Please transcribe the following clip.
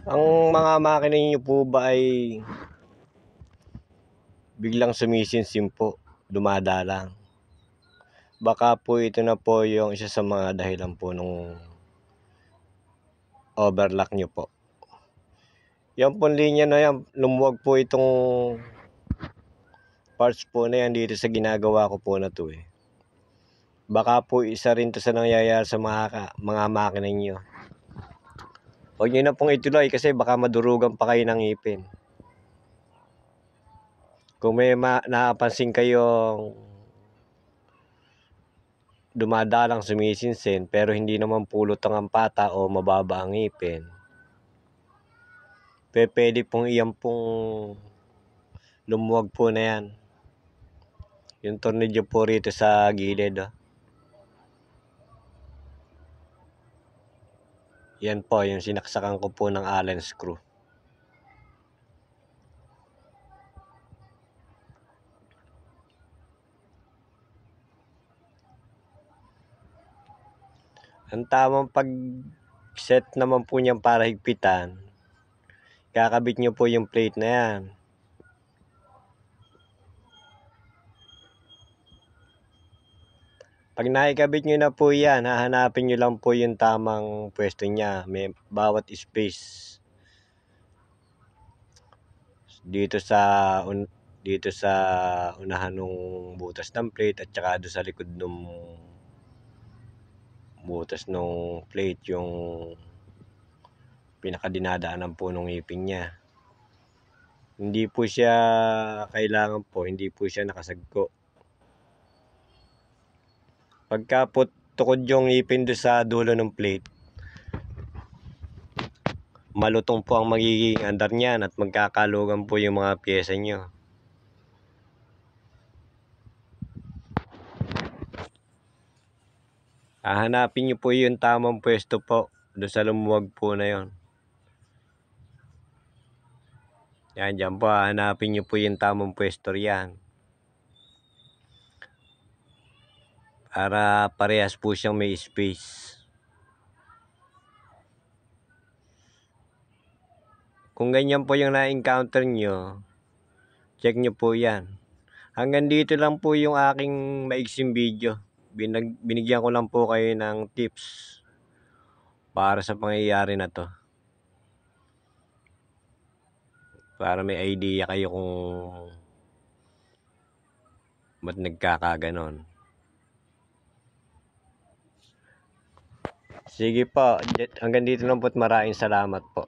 Ang mga makina niyo po ba ay biglang sumisinsim po, dumadalang? Baka po ito na po yung isa sa mga dahilan po nung overlock nyo po. Yan pong linya na yan, lumuwag po itong parts po na yan dito sa ginagawa ko po na to eh. Baka po isa rin to sa nangyayari sa mga makina nyo. Huwag nyo na pong ituloy kasi baka madurugan pa kayo ng ngipin. Kung may napansin kayong dumadalang sumisinsin pero hindi naman pulot ang pata o mababa ang ngipin, pwede pong iyan pong lumuwag po na yan. Yung tornilyo po rito sa gilid. Oh. Yan po, yung sinaksakan ko po ng Allen screw. Ang tamang pag-set naman po niyan para higpitan, kakabit nyo po yung plate na yan. Pag nakikabit nyo na po yan, hahanapin nyo lang po yung tamang pwesto niya. May bawat space. Dito sa unahan ng butas ng plate at saka doon sa likod ng butas ng plate, yung pinakadinadaanan po ng ngipin niya. Hindi po siya kailangan po, hindi po siya nakasagko. Pagka po tukod yung ngipin doon sa dulo ng plate, malutong po ang magiging andar niyan at magkakalugan po yung mga pyesa nyo. Hahanapin nyo po yung tamang pwesto po doon sa lumuwag po na yon. Yan, dyan po hahanapin nyo po yung tamang pwesto riyan. Para parehas po siyang may space. Kung ganyan po yung na-encounter nyo, check nyo po yan. Hanggang dito lang po yung aking maiksing video. Binigyan ko lang po kayo ng tips para sa pangyayari na to. Para may idea kayo kung ba't nagkakaganon. Sige po, hanggang dito lang po at maraming salamat po.